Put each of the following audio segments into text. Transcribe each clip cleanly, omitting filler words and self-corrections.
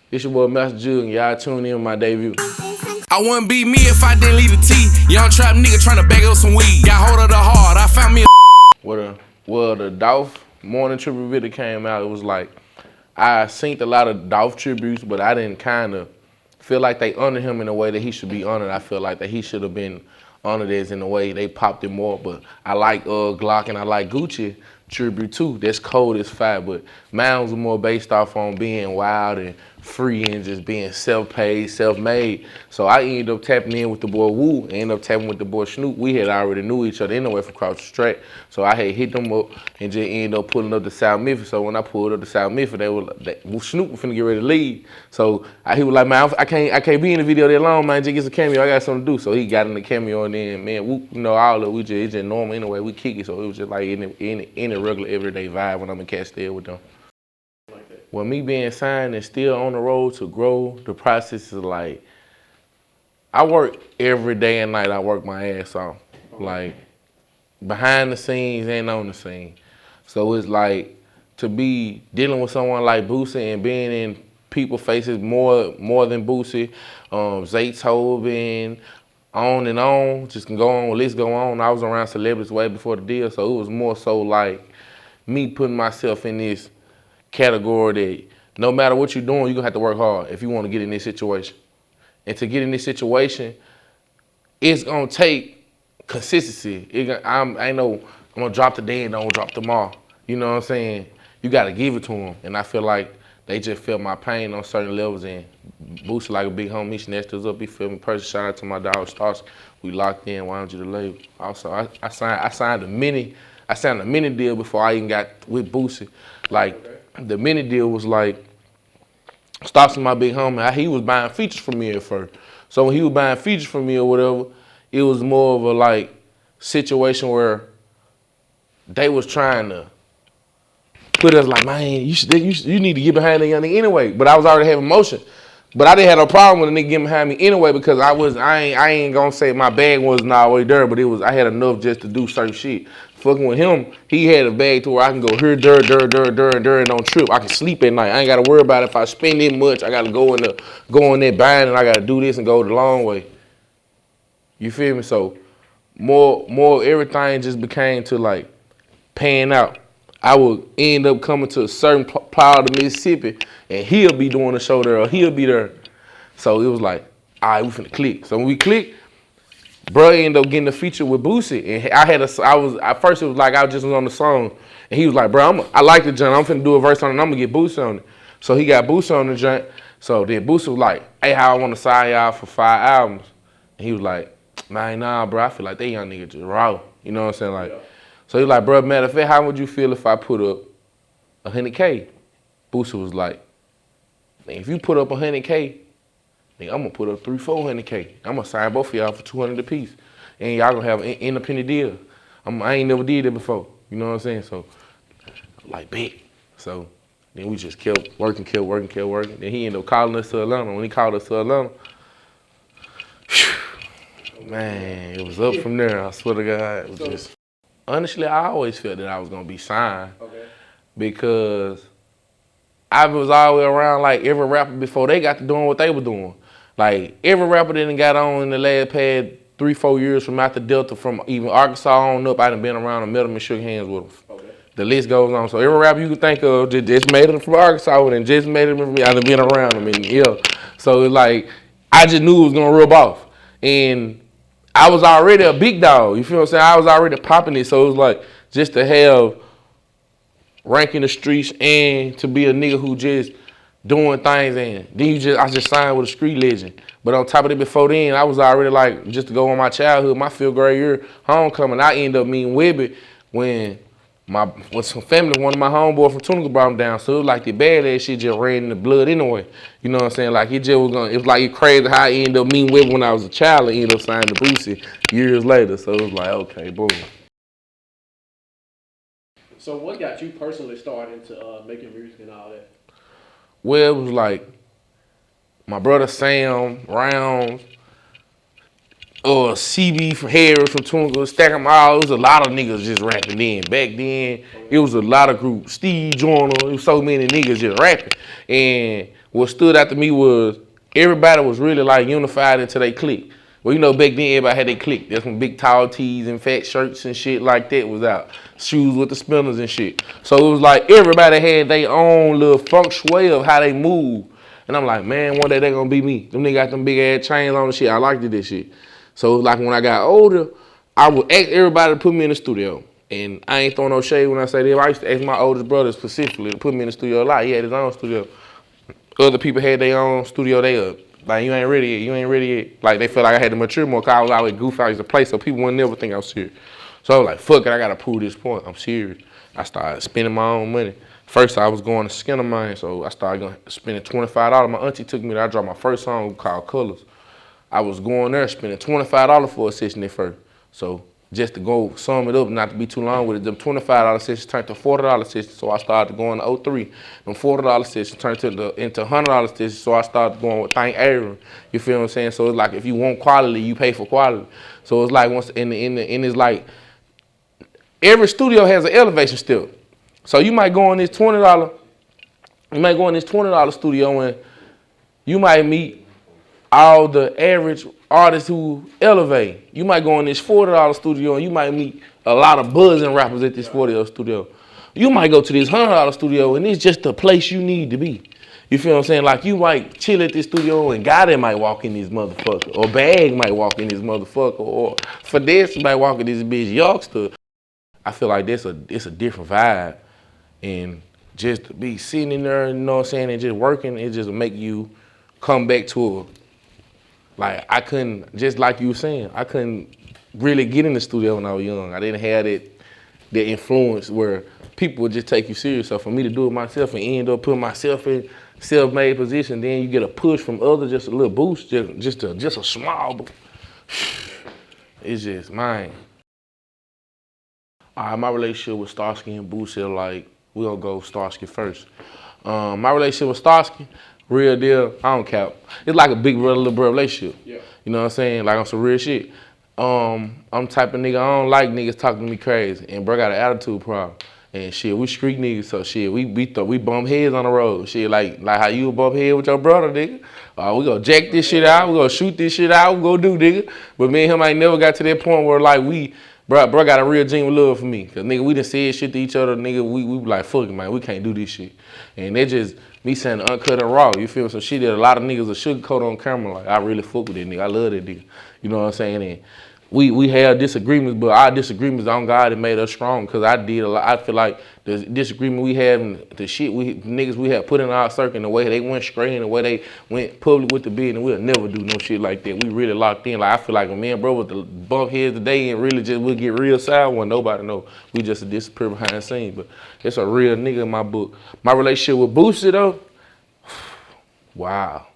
It's your boy Master Jugg, and y'all tune in with my debut. I wouldn't be me if I didn't leave the T. Young trap nigga tryna bag up some weed. Got hold of the heart, I found me Well, the Dolph morning tribute video came out. It was like, I seen a lot of Dolph tributes, but I didn't kind of feel like they honored him in a way that he should be honored. I feel like that he should have been honored as in the way they popped it more. But I like Glock and I like Gucci tribute too. That's cold as fire, but mine was more based off on being wild and free and just being self-paid, self-made. So I ended up tapping in with the boy Woo, and ended up tapping with the boy Snoop. We had already knew each other anyway from across the track. So I had hit them up and just ended up pulling up to South Memphis. So when I pulled up to South Memphis, Snoop was finna get ready to leave. So he was like, man, I can't be in the video that long, man. Just get some cameo. I got something to do. So he got in the cameo, and then, man, Woo, you know, all of it, it's just normal anyway. We kick it. So it was just like in a regular everyday vibe when I'm in Castile with them. Well, me being signed and still on the road to grow, the process is like, I work every day and night. I work my ass off, like behind the scenes and on the scene. So it's like to be dealing with someone like Boosie and being in people's faces more than Boosie, Zaytoven, on and on, just can go on, list go on. I was around celebrities way before the deal, so it was more so like me putting myself in this category that no matter what you're doing, you're gonna have to work hard if you want to get in this situation. And to get in this situation, it's gonna take consistency. I know I'm gonna drop today and don't drop tomorrow. You know what I'm saying? You gotta give it to them. And I feel like they just felt my pain on certain levels, and Boosie like a big homie, he snatched us up, he felt me personally. Shout out to my dog Starsky. We locked in, why don't you the label? Also, I signed a mini deal before I even got with Boosie. Like, the mini deal was like, Starsky, my big homie, he was buying features from me at first. So when he was buying features from me or whatever, it was more of a like situation where they was trying to put us like, man, you need to get behind that young nigga anyway. But I was already having motion. But I didn't have no problem with a nigga getting behind me anyway, because I ain't gonna say my bag wasn't always there, but I had enough just to do certain shit. Fucking with him, he had a bag to where I can go here, and don't trip. I can sleep at night. I ain't gotta worry about if I spend it much. I gotta go in there buying, and I gotta do this and go the long way. You feel me? So more everything just became to like paying out. I would end up coming to a certain part of Mississippi, and he'll be doing the show there, or he'll be there. So it was like, all right, we finna click. So when we clicked, bro ended up getting a feature with Boosie, and at first it was like I just was on the song, and he was like, bro, I like the joint, I'm finna do a verse on it, and I'm gonna get Boosie on it. So he got Boosie on the joint. So then Boosie was like, hey, how I wanna sign y'all for 5 albums. And he was like, man, nah, bro, I feel like they young niggas just raw. You know what I'm saying? Like, yeah. So he was like, bro, matter of fact, how would you feel if I put up 100K? Boosie was like, if you put up 100K, nigga, I'm gonna put up 300-400K. I'm gonna sign both of y'all for 200 apiece, and y'all gonna have an independent deal. I ain't never did that before. You know what I'm saying? So, like, big. So then we just kept working. Then he ended up calling us to Atlanta. When he called us to Atlanta, man, it was up from there. I swear to God, it was just. Honestly, I always felt that I was gonna be signed, because I was always around like every rapper before they got to doing what they were doing. Like every rapper that done got on in the last past 3-4 years from out the Delta, from even Arkansas on up, I done been around and met them and shook hands with them. The list goes on. So every rapper you can think of just made it from Arkansas and just made it from me. I done been around them, and yeah. So it's like, I just knew it was gonna rub off. And I was already a big dog, you feel what I'm saying? I was already popping it, so it was like, just to have rank in the streets and to be a nigga who just doing things, and then I just signed with a street legend. But on top of it, before then, I was already like, just to go on my childhood, my 5th grade year, homecoming, I ended up meeting Webby when some family, one of my homeboys from Tunica brought him down. So it was like the badass shit just ran in the blood anyway. You know what I'm saying? Like it was like it crazy how I ended up meeting Webby when I was a child and ended up signing to Boosie years later. So it was like, okay, boom. So what got you personally started into making music and all that? Well, it was like my brother Sam, Rounds, CB from Harris from Tunica, Stack 'em all. It was a lot of niggas just rapping then. Back then, it was a lot of groups. Steve Joyner, it was so many niggas just rapping. And what stood out to me was everybody was really like unified into they clique. Well, you know, back then everybody had their clique. There's some big tall tees and fat shirts and shit like that was out. Shoes with the spinners and shit. So it was like everybody had their own little feng shui of how they move. And I'm like, man, one day they gonna be me. Them niggas got them big ass chains on and shit. I liked this shit. So it was like when I got older, I would ask everybody to put me in the studio. And I ain't throwing no shade when I say that. I used to ask my oldest brother specifically to put me in the studio a lot. He had his own studio. Other people had their own studio they up. Like, you ain't ready yet, you ain't ready yet. Like, they felt like I had to mature more because I was always goofy, I used to play, so people wouldn't never think I was serious. So I was like, fuck it, I gotta prove this point, I'm serious. I started spending my own money. First, I was going to Skinner Mine, so I started spending $25. My auntie took me there, I dropped my first song called Colors. I was going there spending $25 for a session at first. So just to go sum it up, not to be too long with it, them $25 sessions turned to $40 sessions, so I started going to 03. Them $40 sessions turned into $100 sessions, so I started going with Thank Aaron. You feel what I'm saying? So it's like if you want quality, you pay for quality. So it's like once in it's like every studio has an elevation step. So you might go in this $20 studio and you might meet all the average artists who elevate. You might go in this $40 studio and you might meet a lot of buzzing rappers at this $40 studio. You might go to this $100 studio and it's just the place you need to be. You feel what I'm saying? Like you might chill at this studio and Gotti might walk in this motherfucker, or Bag might walk in this motherfucker, or Finesse might walk in this bitch youngster. I feel like it's a different vibe, and just to be sitting in there, you know what I'm saying, and just working, it just make you come back to a. Like, I couldn't, just like you were saying, I couldn't really get in the studio when I was young. I didn't have that influence where people would just take you serious. So for me to do it myself and end up putting myself in self-made position, then you get a push from others, just a little boost, just a small boost. It's just mine. All right, my relationship with Starsky and Boosie, like, we gonna go Starsky first. My relationship with Starsky, real deal, I don't cap. It's like a big brother, little brother relationship. Yeah. You know what I'm saying? Like on some real shit. I'm the type of nigga, I don't like niggas talking to me crazy. And bro got an attitude problem. And shit, we street niggas, so shit, we bump heads on the road. Shit, like how you bump head with your brother, nigga. We gonna jack this shit out, we gonna shoot this shit out, we gonna do, nigga. But me and him ain't never got to that point where like bro got a real genuine love for me. Cause nigga, we done said shit to each other, nigga, we like, fuck it, man, we can't do this shit. And they just, me saying uncut and raw, you feel some shit that a lot of niggas are sugarcoat on camera. Like, I really fuck with that nigga, I love that nigga. You know what I'm saying? And we had disagreements, but our disagreements on God, it made us strong. Cause I did a lot. I feel like the disagreement we had and the shit niggas we had put in our circle, and the way they went straight and the way they went public with the business, we'll never do no shit like that. We really locked in. Like I feel like when me and bro was to bump heads today and really just we'll get real side one, nobody know. We just a disappear behind the scenes. But it's a real nigga in my book. My relationship with Boosie though, wow.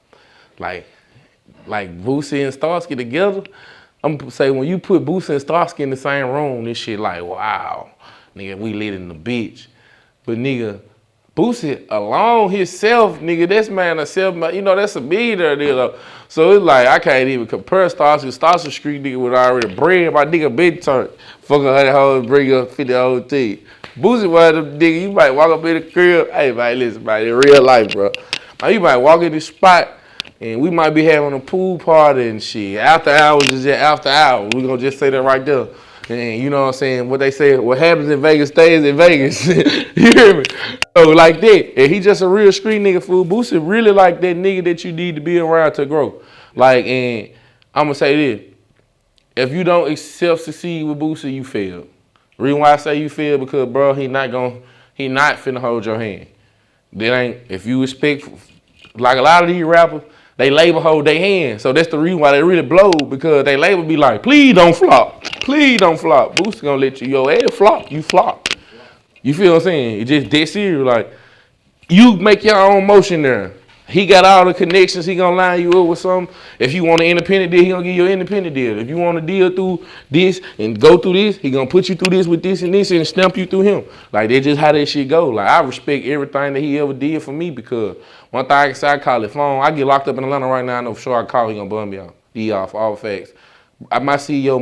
Like Boosie and Starsky together. I'm gonna say when you put Boosie and Starsky in the same room, this shit like, wow, nigga, we lit in the bitch. But nigga, Boosie alone himself, nigga, this man himself, you know, that's a millionaire nigga. So it's like, I can't even compare Starsky. Starsky Street nigga with already bread, my nigga big turn. Fucking 100 hoes, bring up 50 whole thing. Boosie one of them nigga, you might walk up in the crib, hey man, listen, man, in real life, bro. You might walk in this spot, and we might be having a pool party and shit. After hours is just after hours. We gonna just say that right there. And you know what I'm saying? What they say, what happens in Vegas stays in Vegas. You hear me? So like that. And he just a real street nigga, fool. Boosie really like that nigga that you need to be around to grow. Like, and I'm gonna say this. If you don't succeed with Boosie, you fail. The reason why I say you fail because, bro, he not finna hold your hand. That ain't, if you expect, like a lot of these rappers, they label hold their hand. So that's the reason why they really blow, because they label be like, please don't flop. Please don't flop. Boosie gonna let you, your ass flop, you flop. You feel what I'm saying? It's just dead serious. Like, you make your own motion there. He got all the connections. He gonna line you up with something. If you want an independent deal, he gonna give you an independent deal. If you want to deal through this and go through this, he gonna put you through this with this and stamp you through him. Like, that's just how that shit go. Like, I respect everything that he ever did for me, because one thing I can say, I call it phone. I get locked up in Atlanta right now, I know for sure I call, he gonna bum me out. D off, all facts. My CEO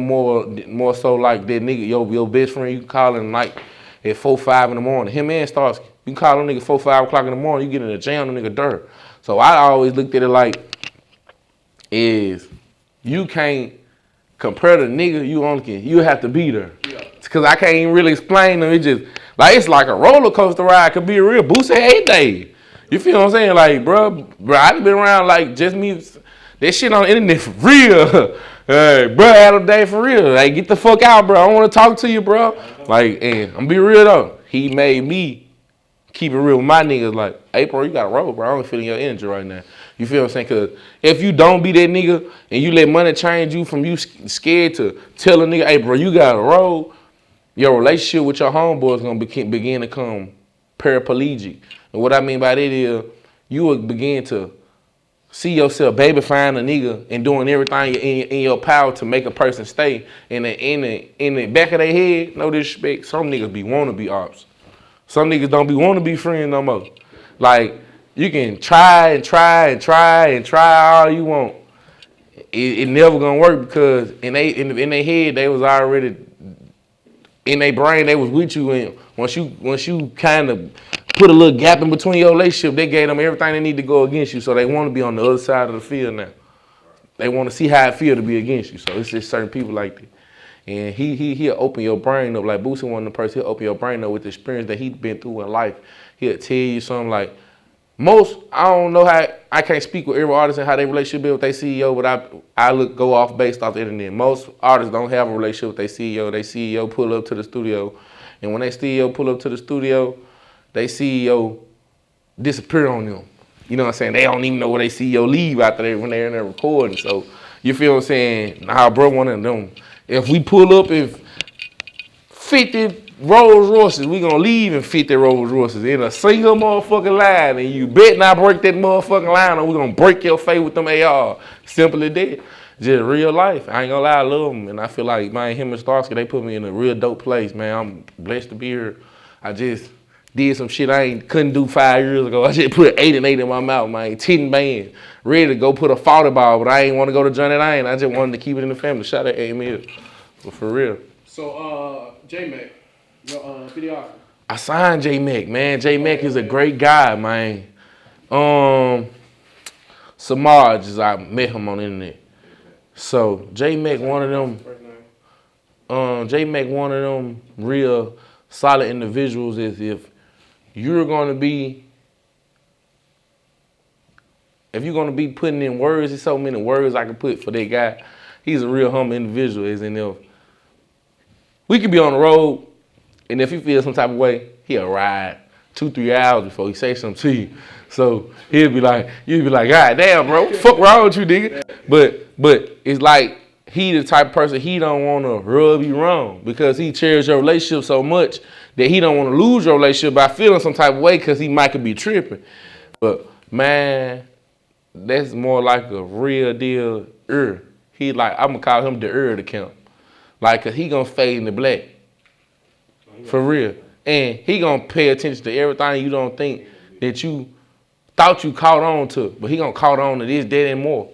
more so like that nigga, your best friend, you can call him like at 4, 5 in the morning. Him and Starsky. You can call them nigga 4, 5 o'clock in the morning, you get in the jam, them nigga dirt. So I always looked at it like, is you can't compare the nigga, you have to be there. Yeah. Cause I can't even really explain them. It just like it's like a roller coaster ride. Could be a real Boosie 8 day. You feel what I'm saying? Like, bro, I've been around like just me. That shit on the internet for real. Hey, bro, Adam Day for real. Like, get the fuck out, bro. I don't want to talk to you, bro. Like, and I'm gonna be real though. He made me keep it real with my niggas. Like, hey, bro, you got to roll, bro. I don't feeling your energy right now. You feel what I'm saying? Because if you don't be that nigga and you let money change you from you scared to tell a nigga, hey, bro, you got to roll, your relationship with your homeboy is going to begin to come paraplegic. And what I mean by that is you will begin to see yourself babyfying a nigga and doing everything in your power to make a person stay. In the back of their head, no disrespect, some niggas want to be ops. Some niggas don't want to be friends no more. Like, you can try all you want. It never gonna work because in their head they was already in their brain they was with you, and once you kind of put a little gap in between your relationship, they gave them everything they need to go against you. So they want to be on the other side of the field now. They want to see how it feel to be against you. So it's just certain people like that. And he'll open your brain up. Like Boosie, one of the person, he'll open your brain up with the experience that he's been through in life. He'll tell you something like, I don't know how, I can't speak with every artist and how their relationship is with their CEO, but I go off based off the internet. Most artists don't have a relationship with their CEO. Their CEO pull up to the studio. And when their CEO pull up to the studio, their CEO disappear on them. You know what I'm saying? They don't even know where their CEO leave after when they're in there recording. So you feel what I'm saying? Nah, bro, one of them. If we pull up in 50 Rolls Royces, we gonna leave in 50 Rolls Royces in a single motherfucking line, and you bet not break that motherfucking line, or we gonna break your face with them AR. Simple as that. Just real life. I ain't gonna lie, I love them, and I feel like him and Starsky, they put me in a real dope place, man. I'm blessed to be here. I just did some shit I couldn't do 5 years ago. I just put 8 and 8 in my mouth, man. 10 bands. Ready to go put a 40 ball, but I ain't want to go to Johnny Lane. I just wanted to keep it in the family. Shout out to Emil. But for real. So, J-Mac, your videographer. I signed J-Mac, man. J-Mac is a great guy, man. Samaj, I met him on the internet. So, J-Mac, one of them real solid individuals is if you're gonna be putting in words, there's so many words I can put for that guy. He's a real humble individual, as in if we could be on the road, and if he feels some type of way, he'll ride 2-3 hours before he say something to you. So you'd be like, God damn, bro, what the fuck wrong with you, nigga? But it's like he the type of person, he don't want to rub you wrong because he cherishes your relationship so much that he don't want to lose your relationship by feeling some type of way because he might could be tripping. But man, that's more like a real deal. He like, I'm gonna call him the of the camp. Like, cause he gonna fade in the black. For real. And he gonna pay attention to everything you don't think that you thought you caught on to, but he gonna caught on to this, that, and more.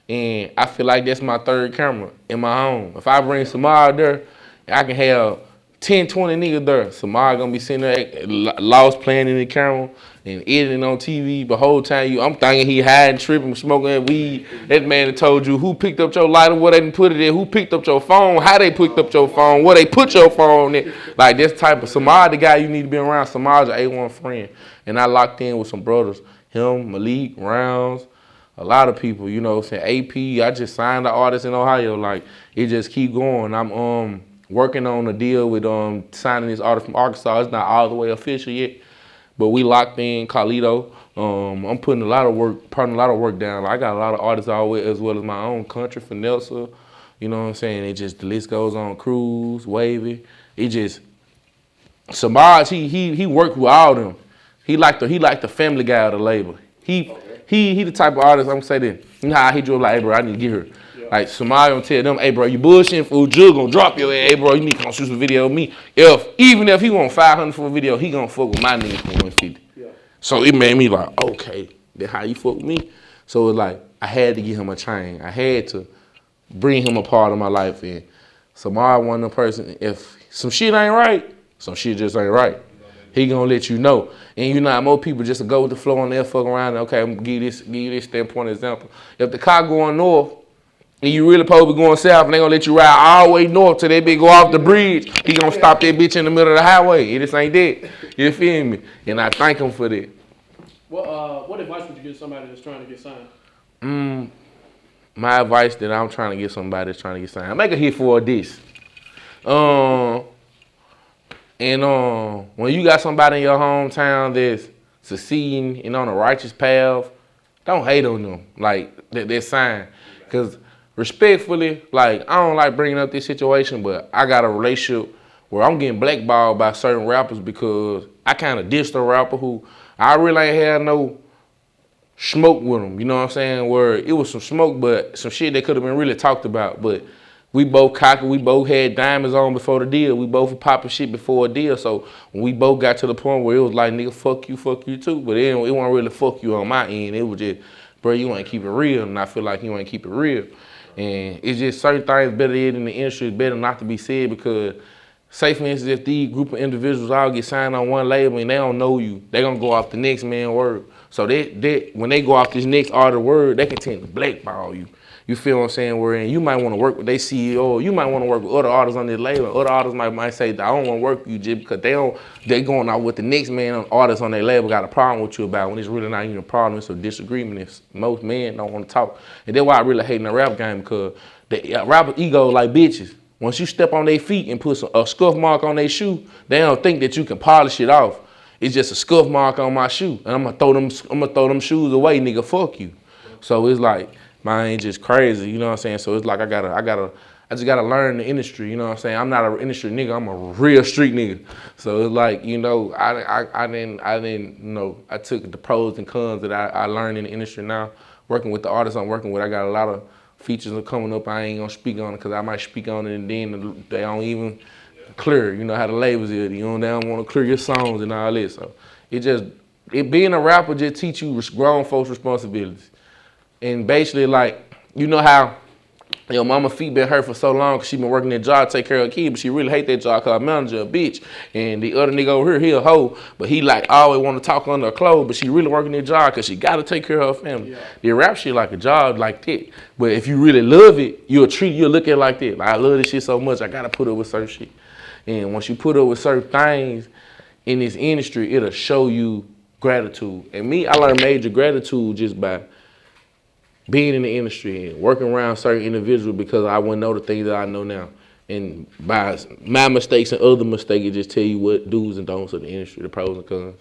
And I feel like that's my third camera in my home. If I bring Samar there, I can have 10, 20 niggas there. Samar gonna be sitting there lost playing in the camera and editing on TV. But whole time I'm thinking he hiding, tripping, smoking that weed. That man that told you who picked up your lighter, where they didn't put it in, who picked up your phone, how they picked up your phone, where they put your phone in. Like this type of Samar, the guy you need to be around. Samar's an A1 friend. And I locked in with some brothers. Him, Malik, Rounds, a lot of people, you know, saying AP. I just signed the artist in Ohio. Like, it just keep going. I'm working on a deal with signing this artist from Arkansas. It's not all the way official yet, but we locked in Carlito. I'm putting a lot of work down. Like, I got a lot of artists always, as well as my own country, Finelsa. You know what I'm saying? It just, the list goes on. Cruz, Wavy. It just, Samaj, he worked with all them. He like the family guy of the label. He the type of artist, I'm gonna say that. You know how he drew like, hey bro, I need to get her. Yeah. Like Samaj gonna tell them, hey bro, you bullshitting fool, Jugg gonna drop your ass, hey bro, you need to come shoot some video with me. Even if he want 500 for a video, he gonna fuck with my niggas for 150. Yeah. So it made me like, okay, that's how you fuck with me. So it's like, I had to give him a chain. I had to bring him a part of my life. And Samaj one of the person, if some shit ain't right, some shit just ain't right. he gonna let you know. And you know how most people just go with the flow on there, fuck around, and okay, I'm gonna give you this standpoint example. If the car going north, and you really supposed to be going south, and they gonna let you ride all the way north till that bitch go off the bridge, he gonna stop that bitch in the middle of the highway. It just ain't that. You feel me? And I thank him for that. What advice would you give somebody that's trying to get signed? My advice that I'm trying to get somebody that's trying to get signed, make a hit for this. When you got somebody in your hometown that's succeeding and on a righteous path, don't hate on them. Like, that sign. Because respectfully, like, I don't like bringing up this situation, but I got a relationship where I'm getting blackballed by certain rappers because I kind of dissed a rapper who I really ain't had no smoke with him. You know what I'm saying? Where it was some smoke, but some shit that could have been really talked about. But we both cocky, we both had diamonds on before the deal. We both were popping shit before a deal. So when we both got to the point where it was like, nigga, fuck you too. But it wasn't really fuck you on my end. It was just, bro, you ain't keep it real. And I feel like you ain't keep it real. And it's just certain things better in the industry, it's better not to be said because, say for instance, if these group of individuals all get signed on one label and they don't know you, they gonna go off the next man's word. So when they go off this next artist word, they can tend to blackball you. You feel what I'm saying? Wherein you might want to work with their CEO, you might want to work with other artists on this label. Other artists might say, I don't want to work with you just because they going out with the next man artist on their label got a problem with you about when it's really not even a problem, it's a disagreement if most men don't want to talk. And that's why I really hate in the rap game because the rapper ego like bitches. Once you step on their feet and put a scuff mark on their shoe, they don't think that you can polish it off. It's just a scuff mark on my shoe. And I'm gonna throw them shoes away, nigga, fuck you. So it's like, mine ain't just crazy, you know what I'm saying? So it's like I just gotta learn the industry, you know what I'm saying? I'm not an industry nigga, I'm a real street nigga. So it's like, you know, I didn't, you know, I took the pros and cons that I learned in the industry now. Working with the artists I'm working with, I got a lot of features are coming up. I ain't gonna speak on it because I might speak on it and then they don't even clear. You know how the labels is. You know, they don't want to clear your songs and all this. So being a rapper just teach you grown folks responsibilities. And basically, like, you know how your mama feet been hurt for so long because she been working that job to take care of her kid, but she really hate that job because her manager a bitch. And the other nigga over here, he a hoe, but he like always want to talk under her clothes, but she really working that job because she got to take care of her family. Yeah. The rap shit like a job like that. But if you really love it, you'll look at it like that. Like, I love this shit so much, I got to put up with certain shit. And once you put up with certain things in this industry, it'll show you gratitude. And me, I learned major gratitude just by being in the industry and working around certain individuals because I wouldn't know the things that I know now. And by my mistakes and other mistakes, it just tell you what do's and don'ts of the industry, the pros and cons.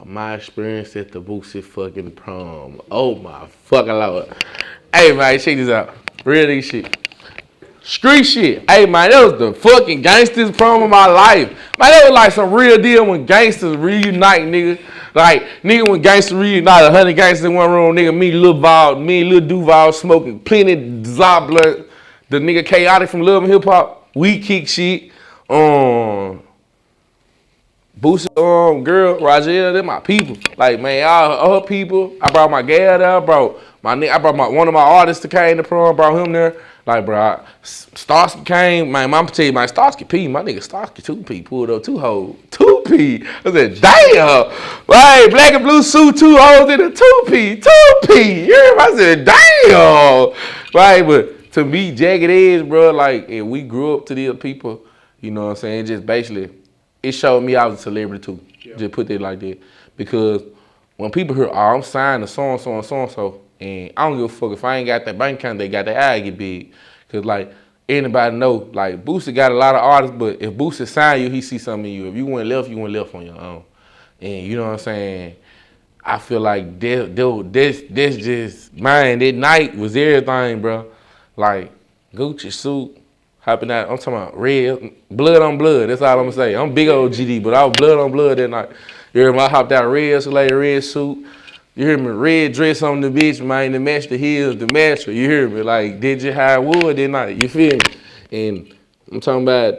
My experience at the Boosie fucking prom. Oh my fucking Lord. Hey man, check this out. Real nigga shit. Street shit. Hey man, that was the fucking gangsters prom of my life. Man, that was like some real deal when gangsters reunite, nigga. Like, nigga, when gangsters reunite, 100 gangsters in one room, nigga, me, Lil Duval smoking plenty Zobler, the nigga Chaotic from Love and Hip Hop, we kick shit. Boosie, girl, Rajel, they're my people. Like, man, all her people. I brought my gal there, bro. I brought one of my artists that came to prom, brought him there. Like, bro, Starsky came, man, mama tell you, man, Starsky P, my nigga Starsky 2P pulled up 2 hoes. 2P. I said, damn. Hey, black and blue suit, 2 hoes in a 2P. 2P. You hear me? I said, damn. Right, but to me, Jagged Edge, bro, like, and we grew up to these people, you know what I'm saying? Just basically, it showed me I was a celebrity too. Yeah. Just put it like that. Because when people hear, oh, I'm signed to so-and-so and so-and-so, and I don't give a fuck if I ain't got that bank account, they got their eye get big. Cause like anybody know, like Boosie got a lot of artists, but if Boosie sign you, he see something in you. If you went left, you went left on your own. And you know what I'm saying? I feel like this just, man, that night was everything, bro. Like Gucci suit, hopping out, I'm talking about red, blood on blood, that's all I'm gonna say. I'm big old GD, but I was blood on blood that night. You hear me? I hopped out red suit. You hear me? Red dress on the bitch, man, to match the heels, the match. You hear me? Like, did you how wood that night? You feel me? And I'm talking about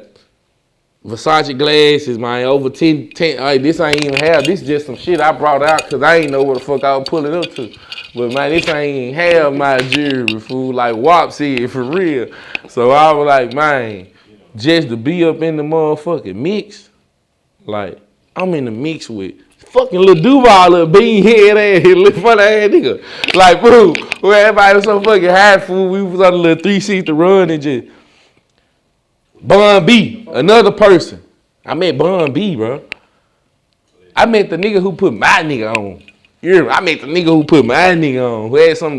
Versace glasses, man, over 10 like, this ain't even have, this just some shit I brought out because I ain't know what the fuck I was pulling up to. But, man, this ain't have my jewelry, fool, like WAP said, for real. So I was like, man, just to be up in the motherfucking mix, Like, I'm in the mix with fucking little Duval, little bean head ass, little funny ass nigga. Like, bro, where everybody was so fucking high fool, we was on a little 360 run and just Bun B, another person. I met Bun B, bro. I met the nigga who put my nigga on. You hear me? I met the nigga who put my nigga on. Who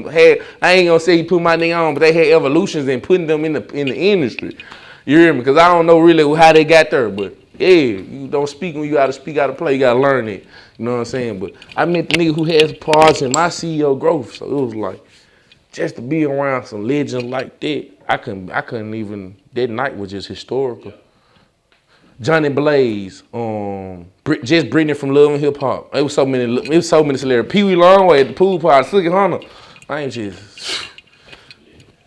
had I ain't gonna say he put my nigga on, but they had evolutions in putting them in the industry. You hear me? Because I don't know really how they got there, but yeah, you don't speak when you gotta speak out of play. You gotta learn it. You know what I'm saying? But I met the nigga who has parts in my CEO growth, so it was like just to be around some legends like that. I couldn't even. That night was just historical. Johnny Blaze, just Brittany from Love and Hip Hop. It was so many celebrities. Pee Wee Longway at the pool party, Suki Hunter. I ain't just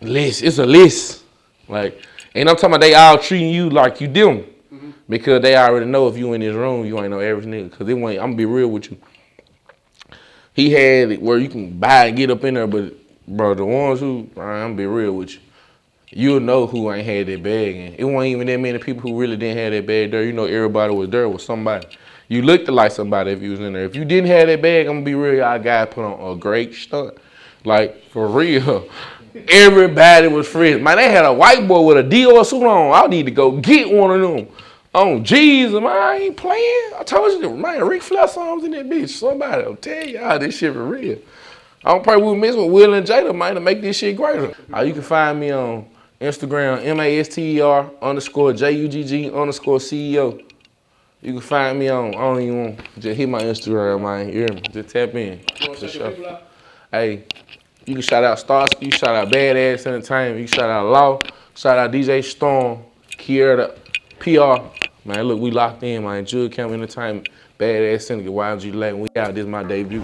list. It's a list. Like, and I'm talking about they all treating you like you them. Because they already know if you in this room, you ain't no average nigga. Cause I'm gonna be real with you. He had it where you can buy and get up in there, but bro, the ones who, I'm gonna be real with you. You'll know who ain't had that bag in. It wasn't even that many people who really didn't have that bag there. You know everybody was there with somebody. You looked like somebody if you was in there. If you didn't have that bag, I'm gonna be real, y'all guys put on a great stunt. Like, for real. Everybody was friends. Man, they had a white boy with a Dior suit on. I need to go get one of them. Oh, Jesus, man, I ain't playing. I told you, man, Ric Flair songs in that bitch. Somebody will tell y'all this shit for real. I don't pray we miss with Will and Jada, man, to make this shit greater. You can find me on Instagram, MASTER_JUGG_CEO. You can find me on, I don't even want, just hit my Instagram, man. You hear me? Just tap in. For sure. Hey, you can shout out Starsky, you shout out Badass Entertainment, you can shout out Law, shout out DJ Storm, Kiera, PR. Man, look, we locked in, man. Jugg Entertainment, Badass Syndicate, YG Latin. We out. This is my debut.